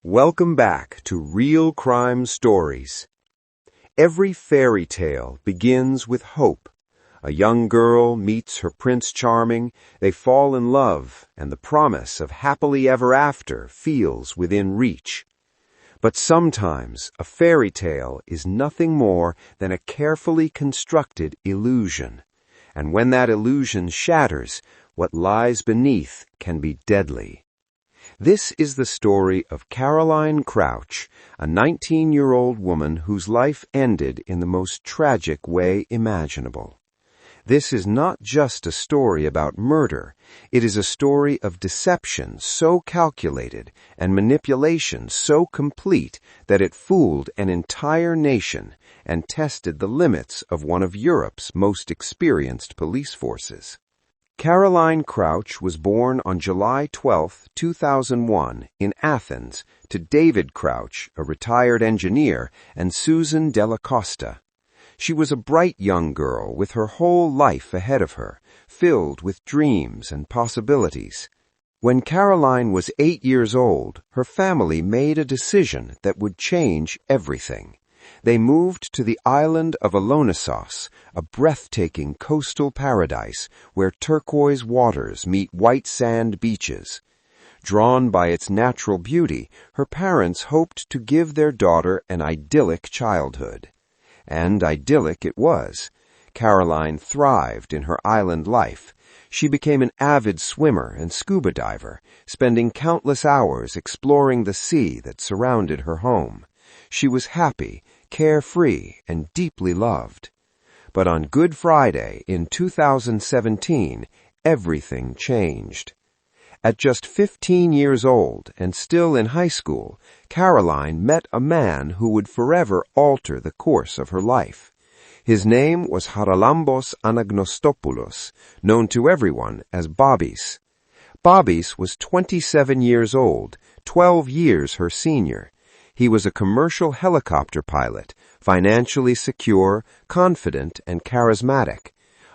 Welcome back to Real Crime Stories. Every fairy tale begins with hope. A young girl meets her Prince Charming, they fall in love, and the promise of happily ever after feels within reach. But sometimes a fairy tale is nothing more than a carefully constructed illusion. And when that illusion shatters, what lies beneath can be deadly. This is the story of Caroline Crouch, a 19-year-old woman whose life ended in the most tragic way imaginable. This is not just a story about murder. It is a story of deception so calculated and manipulation so complete that it fooled an entire nation and tested the limits of one of Europe's most experienced police forces. Caroline Crouch was born on July 12, 2001, in Athens, to David Crouch, a retired engineer, and Susan Della Costa. She was a bright young girl with her whole life ahead of her, filled with dreams and possibilities. When Caroline was 8 years old, her family made a decision that would change everything. They moved to the island of Alonissos, a breathtaking coastal paradise where turquoise waters meet white sand beaches. Drawn by its natural beauty, her parents hoped to give their daughter an idyllic childhood. And idyllic it was. Caroline thrived in her island life. She became an avid swimmer and scuba diver, spending countless hours exploring the sea that surrounded her home. She was happy, carefree, and deeply loved. But on Good Friday in 2017, everything changed. At just 15 years old and still in high school, Caroline met a man who would forever alter the course of her life. His name was Haralambos Anagnostopoulos, known to everyone as Bobis. Bobis was 27 years old, 12 years her senior. He was a commercial helicopter pilot, financially secure, confident, and charismatic.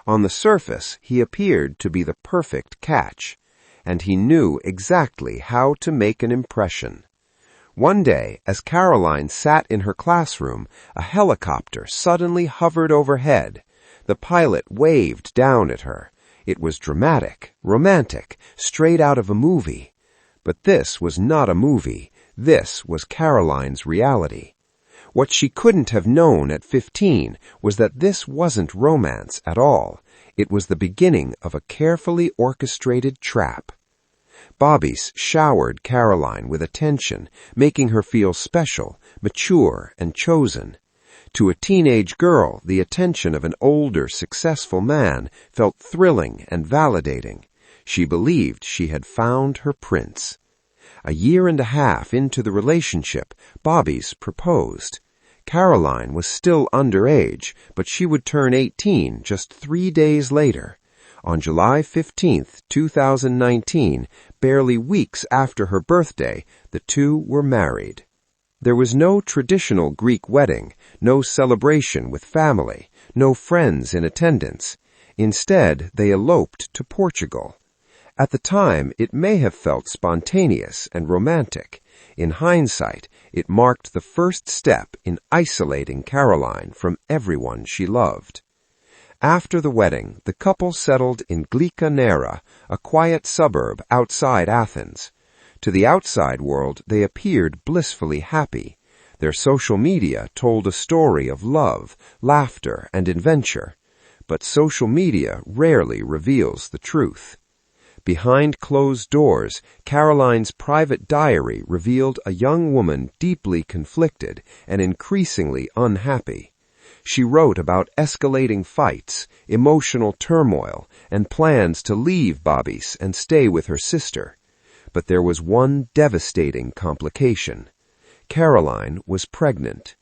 On the surface, he appeared to be the perfect catch, and he knew exactly how to make an impression. One day, as Caroline sat in her classroom, a helicopter suddenly hovered overhead. The pilot waved down at her. It was dramatic, romantic, straight out of a movie. But this was not a movie. This was Caroline's reality. What she couldn't have known at 15 was that this wasn't romance at all. It was the beginning of a carefully orchestrated trap. Bobbies showered Caroline with attention, making her feel special, mature, and chosen. To a teenage girl, the attention of an older, successful man felt thrilling and validating. She believed she had found her prince. A year and a half into the relationship, Bobbies proposed. Caroline was still underage, but she would turn 18 just 3 days later. On July 15, 2019, barely weeks after her birthday, the two were married. There was no traditional Greek wedding, no celebration with family, no friends in attendance. Instead, they eloped to Portugal. At the time, it may have felt spontaneous and romantic. In hindsight, it marked the first step in isolating Caroline from everyone she loved. After the wedding, the couple settled in Glika Nera, a quiet suburb outside Athens. To the outside world, they appeared blissfully happy. Their social media told a story of love, laughter, and adventure. But social media rarely reveals the truth. Behind closed doors, Caroline's private diary revealed a young woman deeply conflicted and increasingly unhappy. She wrote about escalating fights, emotional turmoil, and plans to leave Bobbies and stay with her sister. But there was one devastating complication. Caroline was pregnant.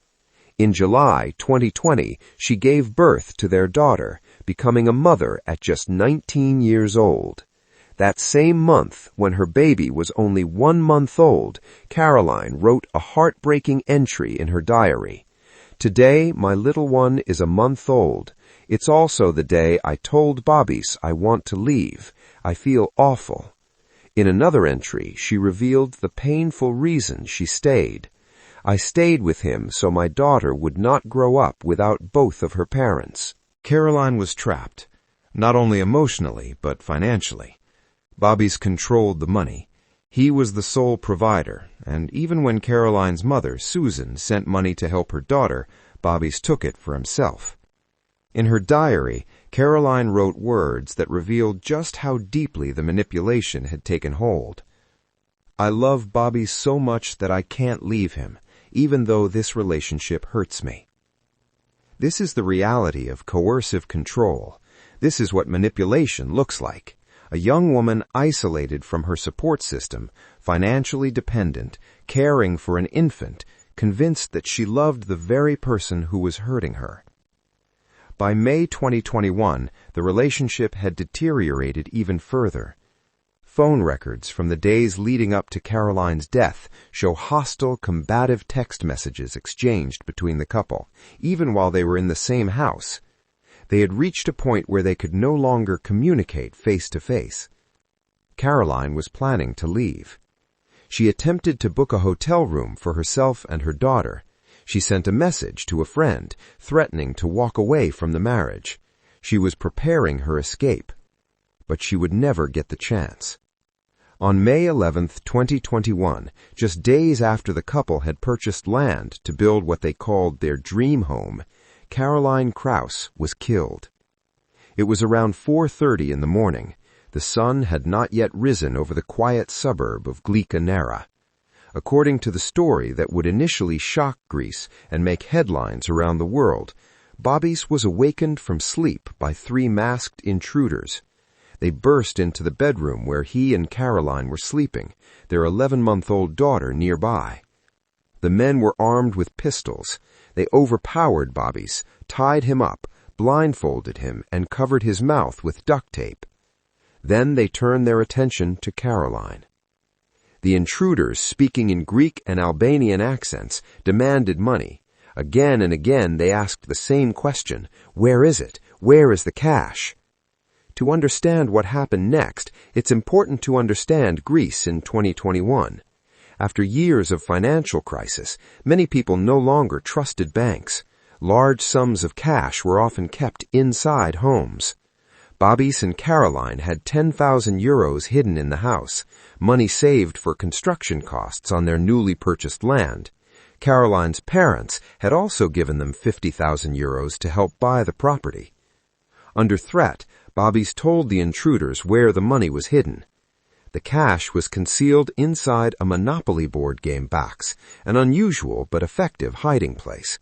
In July 2020, she gave birth to their daughter, becoming a mother at just 19 years old. That same month, when her baby was only 1 month old, Caroline wrote a heartbreaking entry in her diary. "Today, my little one is a month old. It's also the day I told Bobbies I want to leave. I feel awful." In another entry, she revealed the painful reason she stayed. "I stayed with him so my daughter would not grow up without both of her parents." Caroline was trapped, not only emotionally, but financially. Bobby's controlled the money. He was the sole provider, and even when Caroline's mother, Susan, sent money to help her daughter, Bobby's took it for himself. In her diary, Caroline wrote words that revealed just how deeply the manipulation had taken hold. "I love Bobby so much that I can't leave him, even though this relationship hurts me." This is the reality of coercive control. This is what manipulation looks like. A young woman isolated from her support system, financially dependent, caring for an infant, convinced that she loved the very person who was hurting her. By May 2021, the relationship had deteriorated even further. Phone records from the days leading up to Caroline's death show hostile, combative text messages exchanged between the couple, even while they were in the same house. They had reached a point where they could no longer communicate face to face. Caroline was planning to leave. She attempted to book a hotel room for herself and her daughter. She sent a message to a friend, threatening to walk away from the marriage. She was preparing her escape. But she would never get the chance. On May 11, 2021, just days after the couple had purchased land to build what they called their dream home, Caroline Krauss was killed. It was around 4:30 in the morning. The sun had not yet risen over the quiet suburb of Glica Nera. According to the story that would initially shock Greece and make headlines around the world, Bobby's was awakened from sleep by 3 masked intruders. They burst into the bedroom where he and Caroline were sleeping, their 11-month-old daughter nearby. The men were armed with pistols. They overpowered Bobby's, tied him up, blindfolded him, and covered his mouth with duct tape. Then they turned their attention to Caroline. The intruders, speaking in Greek and Albanian accents, demanded money. Again and again they asked the same question: "Where is it? Where is the cash?" To understand what happened next, it's important to understand Greece in 2021. After years of financial crisis, many people no longer trusted banks. Large sums of cash were often kept inside homes. Bobby's and Caroline had 10,000 euros hidden in the house, money saved for construction costs on their newly purchased land. Caroline's parents had also given them 50,000 euros to help buy the property. Under threat, Bobby's told the intruders where the money was hidden. The cash was concealed inside a Monopoly board game box, an unusual but effective hiding place.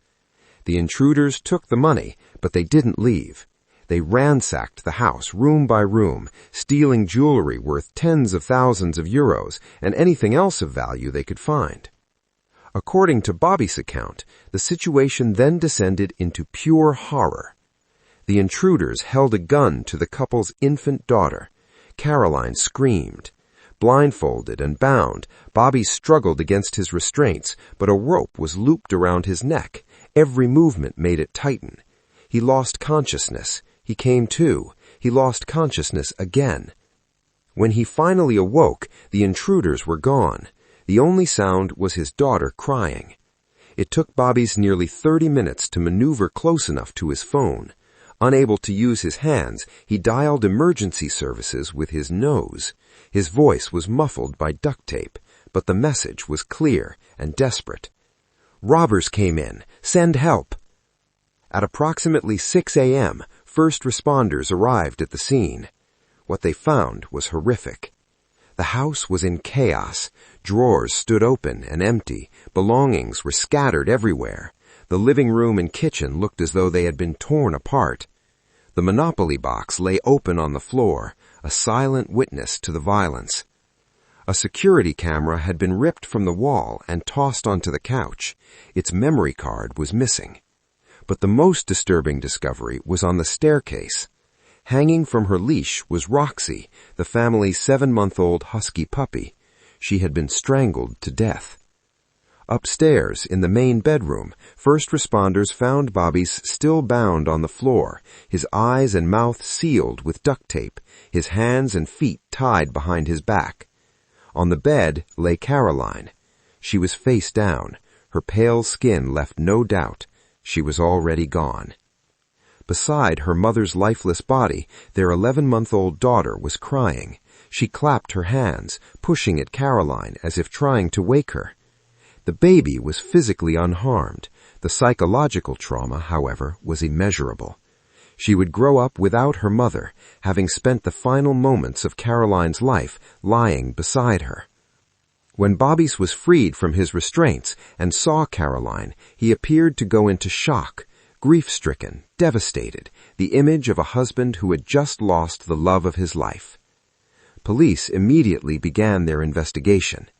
The intruders took the money, but they didn't leave. They ransacked the house room by room, stealing jewelry worth tens of thousands of euros and anything else of value they could find. According to Bobby's account, the situation then descended into pure horror. The intruders held a gun to the couple's infant daughter. Caroline screamed. Blindfolded and bound, Bobby struggled against his restraints, but a rope was looped around his neck. Every movement made it tighten. He lost consciousness. He came to. He lost consciousness again. When he finally awoke, the intruders were gone. The only sound was his daughter crying. It took Bobby's nearly 30 minutes to maneuver close enough to his phone. Unable to use his hands, he dialed emergency services with his nose. His voice was muffled by duct tape, but the message was clear and desperate. "Robbers came in. Send help." At approximately 6 a.m., first responders arrived at the scene. What they found was horrific. The house was in chaos. Drawers stood open and empty. Belongings were scattered everywhere. The living room and kitchen looked as though they had been torn apart. The Monopoly box lay open on the floor, a silent witness to the violence. A security camera had been ripped from the wall and tossed onto the couch. Its memory card was missing. But the most disturbing discovery was on the staircase. Hanging from her leash was Roxy, the family's 7-month-old husky puppy. She had been strangled to death. Upstairs, in the main bedroom, first responders found Bobby's still bound on the floor, his eyes and mouth sealed with duct tape, his hands and feet tied behind his back. On the bed lay Caroline. She was face down. Her pale skin left no doubt. She was already gone. Beside her mother's lifeless body, their 11-month-old daughter was crying. She clapped her hands, pushing at Caroline as if trying to wake her. The baby was physically unharmed. The psychological trauma, however, was immeasurable. She would grow up without her mother, having spent the final moments of Caroline's life lying beside her. When Bobby's was freed from his restraints and saw Caroline, he appeared to go into shock, grief-stricken, devastated, the image of a husband who had just lost the love of his life. Police immediately began their investigation.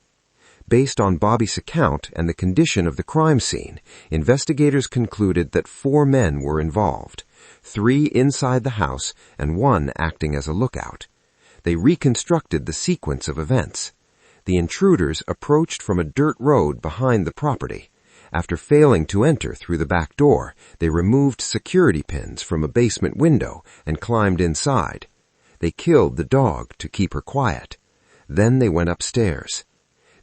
Based on Bobby's account and the condition of the crime scene, investigators concluded that 4 men were involved, 3 inside the house and 1 acting as a lookout. They reconstructed the sequence of events. The intruders approached from a dirt road behind the property. After failing to enter through the back door, they removed security pins from a basement window and climbed inside. They killed the dog to keep her quiet. Then they went upstairs.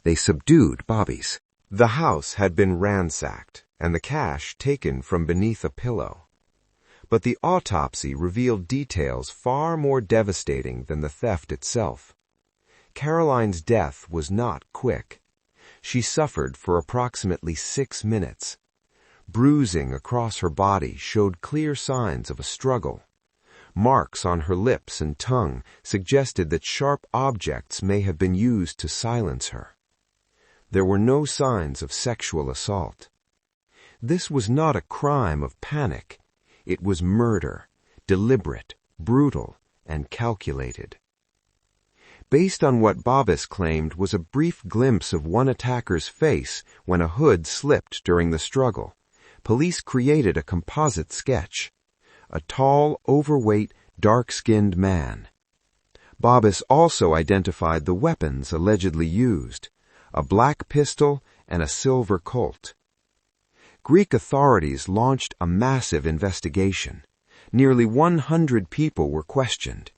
They subdued Bobby's. The house had been ransacked and the cash taken from beneath a pillow. But the autopsy revealed details far more devastating than the theft itself. Caroline's death was not quick. She suffered for approximately 6 minutes. Bruising across her body showed clear signs of a struggle. Marks on her lips and tongue suggested that sharp objects may have been used to silence her. There were no signs of sexual assault. This was not a crime of panic. It was murder, deliberate, brutal, and calculated. Based on what Bobbis claimed was a brief glimpse of one attacker's face when a hood slipped during the struggle, police created a composite sketch. A tall, overweight, dark-skinned man. Bobbis also identified the weapons allegedly used, a black pistol and a silver Colt. Greek authorities launched a massive investigation. Nearly 100 people were questioned.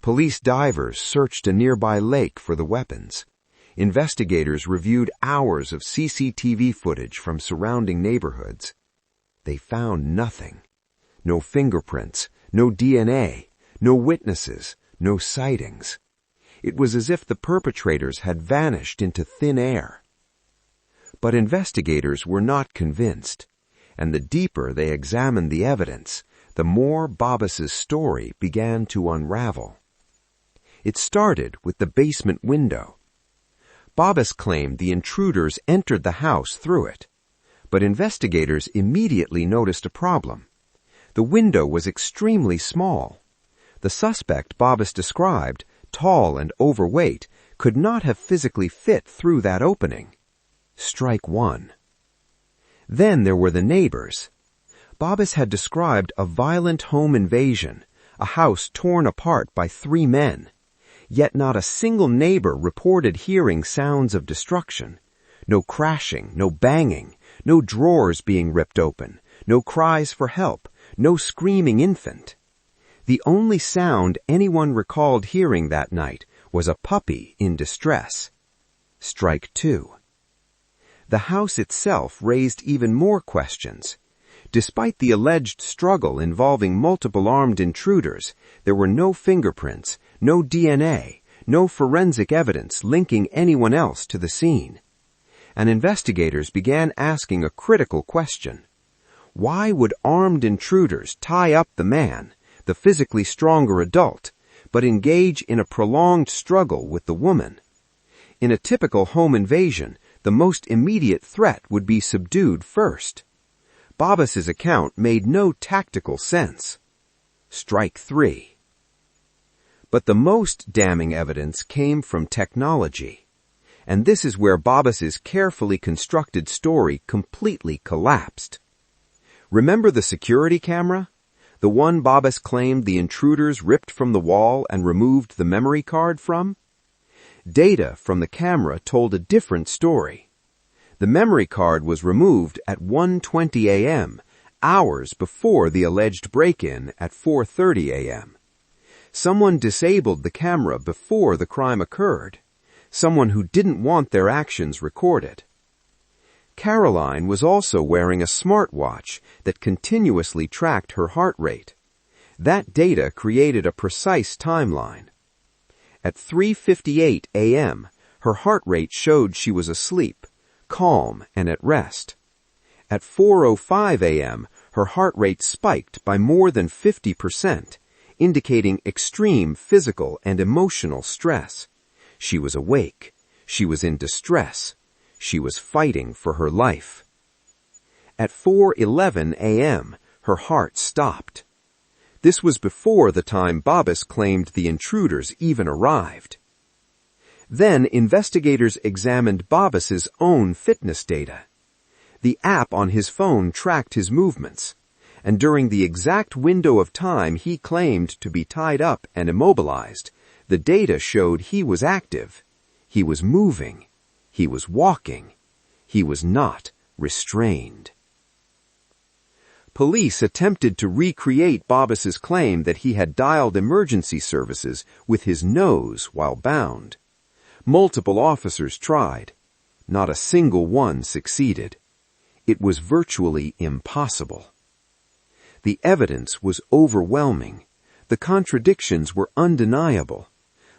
Police divers searched a nearby lake for the weapons. Investigators reviewed hours of CCTV footage from surrounding neighborhoods. They found nothing. No fingerprints, no DNA, no witnesses, no sightings. It was as if the perpetrators had vanished into thin air. But investigators were not convinced, and the deeper they examined the evidence, the more Bobbis's story began to unravel. It started with the basement window. Bobbis claimed the intruders entered the house through it, but investigators immediately noticed a problem. The window was extremely small. The suspect Bobbis described, tall and overweight, could not have physically fit through that opening. Strike 1. Then there were the neighbors. Bobbis had described a violent home invasion, a house torn apart by 3 men. Yet not a single neighbor reported hearing sounds of destruction. No crashing, no banging, no drawers being ripped open, no cries for help, no screaming infant. The only sound anyone recalled hearing that night was a puppy in distress. Strike 2. The house itself raised even more questions. Despite the alleged struggle involving multiple armed intruders, there were no fingerprints, no DNA, no forensic evidence linking anyone else to the scene. And investigators began asking a critical question. Why would armed intruders tie up the man, the physically stronger adult, but engage in a prolonged struggle with the woman? In a typical home invasion, the most immediate threat would be subdued first. Bobbis's account made no tactical sense. Strike 3. But the most damning evidence came from technology. And this is where Bobbis's carefully constructed story completely collapsed. Remember the security camera? The one Bobbis claimed the intruders ripped from the wall and removed the memory card from? Data from the camera told a different story. The memory card was removed at 1:20 a.m., hours before the alleged break-in at 4:30 a.m. Someone disabled the camera before the crime occurred. someone who didn't want their actions recorded. Caroline was also wearing a smartwatch that continuously tracked her heart rate. That data created a precise timeline. At 3:58 a.m., her heart rate showed she was asleep, calm, and at rest. At 4:05 a.m., her heart rate spiked by more than 50%, indicating extreme physical and emotional stress. She was awake. She was in distress. She was fighting for her life. At 4:11 a.m., her heart stopped. This was before the time Bobbis claimed the intruders even arrived. Then investigators examined Bobbis's own fitness data. The app on his phone tracked his movements, and during the exact window of time he claimed to be tied up and immobilized, the data showed he was active. He was moving. He was walking. He was not restrained. Police attempted to recreate Bobbis's claim that he had dialed emergency services with his nose while bound. Multiple officers tried. Not a single one succeeded. It was virtually impossible. The evidence was overwhelming. The contradictions were undeniable.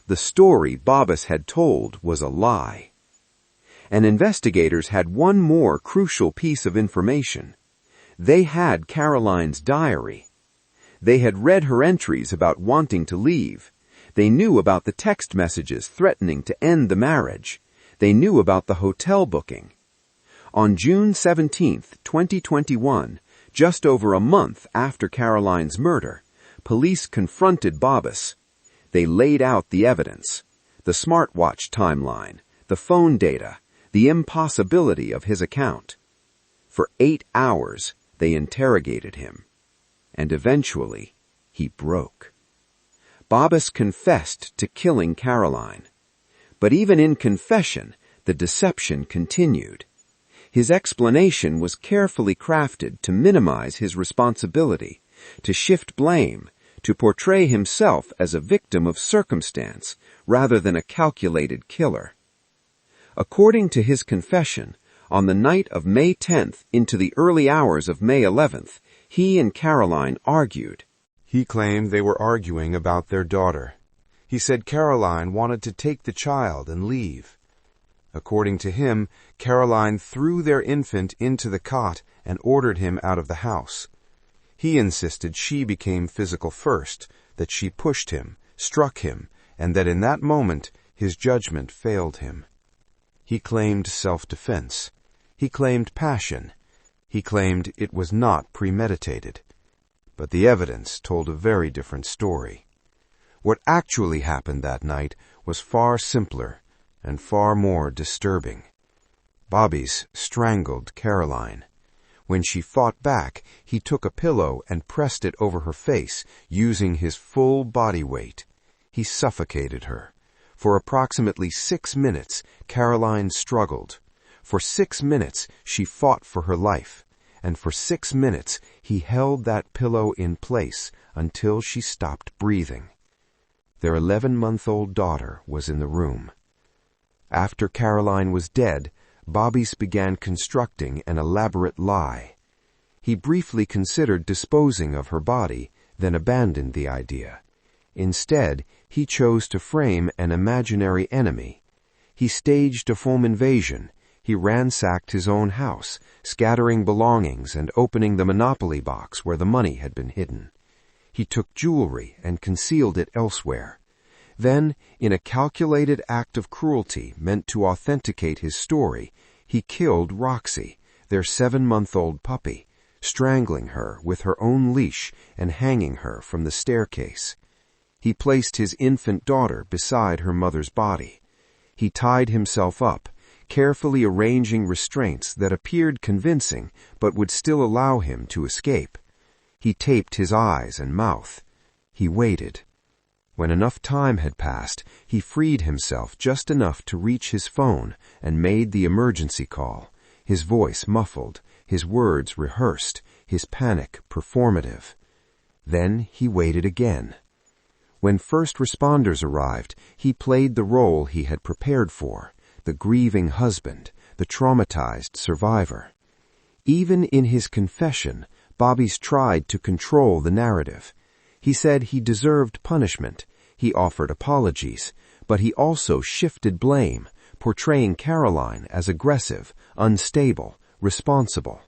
The story Bobbis had told was a lie. And investigators had one more crucial piece of information. They had Caroline's diary. They had read her entries about wanting to leave. They knew about the text messages threatening to end the marriage. They knew about the hotel booking. On June 17, 2021, just over a month after Caroline's murder, police confronted Bobbis. They laid out the evidence, the smartwatch timeline, the phone data, the impossibility of his account. For 8 hours, they interrogated him. And eventually, he broke. Bobbis confessed to killing Caroline. But even in confession, the deception continued. His explanation was carefully crafted to minimize his responsibility, to shift blame, to portray himself as a victim of circumstance rather than a calculated killer. According to his confession, on the night of May 10th into the early hours of May 11th, he and Caroline argued. He claimed they were arguing about their daughter. He said Caroline wanted to take the child and leave. According to him, Caroline threw their infant into the cot and ordered him out of the house. He insisted she became physical first, that she pushed him, struck him, and that in that moment his judgment failed him. He claimed self-defense. He claimed passion. He claimed it was not premeditated. But the evidence told a very different story. What actually happened that night was far simpler and far more disturbing. Bobbis strangled Caroline. When she fought back, he took a pillow and pressed it over her face, using his full body weight. He suffocated her. For approximately 6 minutes, Caroline struggled. For 6 minutes, she fought for her life. And for 6 minutes, he held that pillow in place until she stopped breathing. Their 11-month-old daughter was in the room. After Caroline was dead, Bobbis began constructing an elaborate lie. He briefly considered disposing of her body, then abandoned the idea. Instead, he chose to frame an imaginary enemy. He staged a home invasion. He ransacked his own house, scattering belongings and opening the Monopoly box where the money had been hidden. He took jewelry and concealed it elsewhere. Then, in a calculated act of cruelty meant to authenticate his story, he killed Roxy, their 7-month-old puppy, strangling her with her own leash and hanging her from the staircase. He placed his infant daughter beside her mother's body. He tied himself up, carefully arranging restraints that appeared convincing but would still allow him to escape. He taped his eyes and mouth. He waited. When enough time had passed, he freed himself just enough to reach his phone and made the emergency call, his voice muffled, his words rehearsed, his panic performative. Then he waited again. When first responders arrived, he played the role he had prepared for, the grieving husband, the traumatized survivor. Even in his confession, Bobby's tried to control the narrative. He said he deserved punishment. He offered apologies, but he also shifted blame, portraying Caroline as aggressive, unstable, responsible.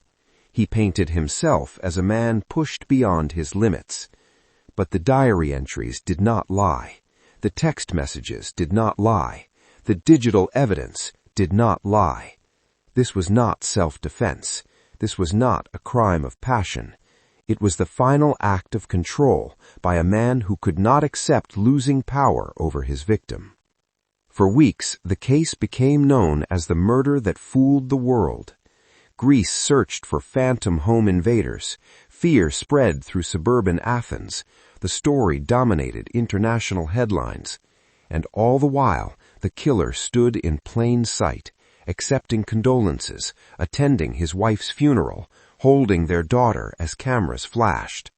He painted himself as a man pushed beyond his limits. But the diary entries did not lie. The text messages did not lie. The digital evidence did not lie. This was not self-defense. This was not a crime of passion. It was the final act of control by a man who could not accept losing power over his victim. For weeks, the case became known as the murder that fooled the world. Greece searched for phantom home invaders. Fear spread through suburban Athens. The story dominated international headlines. And all the while, the killer stood in plain sight, accepting condolences, attending his wife's funeral, holding their daughter as cameras flashed.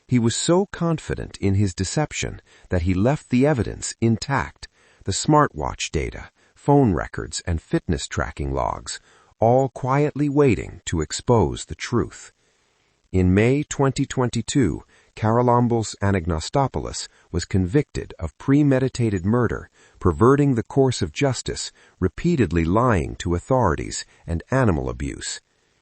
He was so confident in his deception that he left the evidence intact, the smartwatch data, phone records, and fitness tracking logs, all quietly waiting to expose the truth. In May 2022, Charalambos Anagnostopoulos was convicted of premeditated murder, perverting the course of justice, repeatedly lying to authorities, and animal abuse.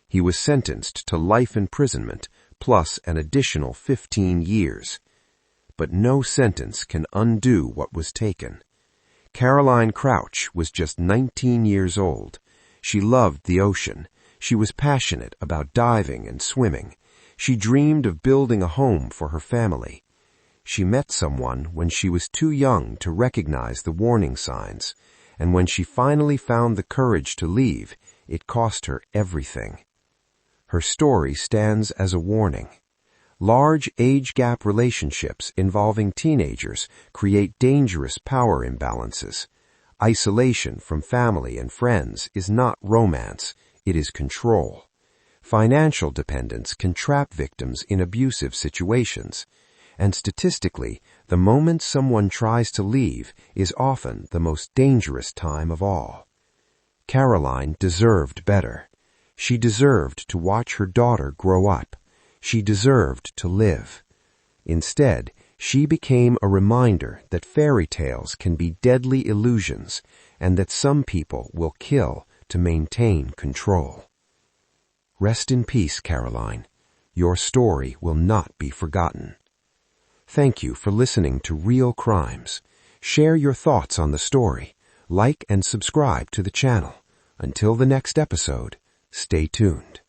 He was sentenced to life imprisonment, plus an additional 15 years. But no sentence can undo what was taken. Caroline Crouch was just 19 years old. She loved the ocean. She was passionate about diving and swimming. She dreamed of building a home for her family. She met someone when she was too young to recognize the warning signs, and when she finally found the courage to leave, it cost her everything. Her story stands as a warning. Large age gap relationships involving teenagers create dangerous power imbalances. Isolation from family and friends is not romance, it is control. Financial dependence can trap victims in abusive situations, and statistically, the moment someone tries to leave is often the most dangerous time of all. Caroline deserved better. She deserved to watch her daughter grow up. She deserved to live. Instead, she became a reminder that fairy tales can be deadly illusions and that some people will kill to maintain control. Rest in peace, Caroline. Your story will not be forgotten. Thank you for listening to Real Crimes. Share your thoughts on the story. Like and subscribe to the channel. Until the next episode, stay tuned.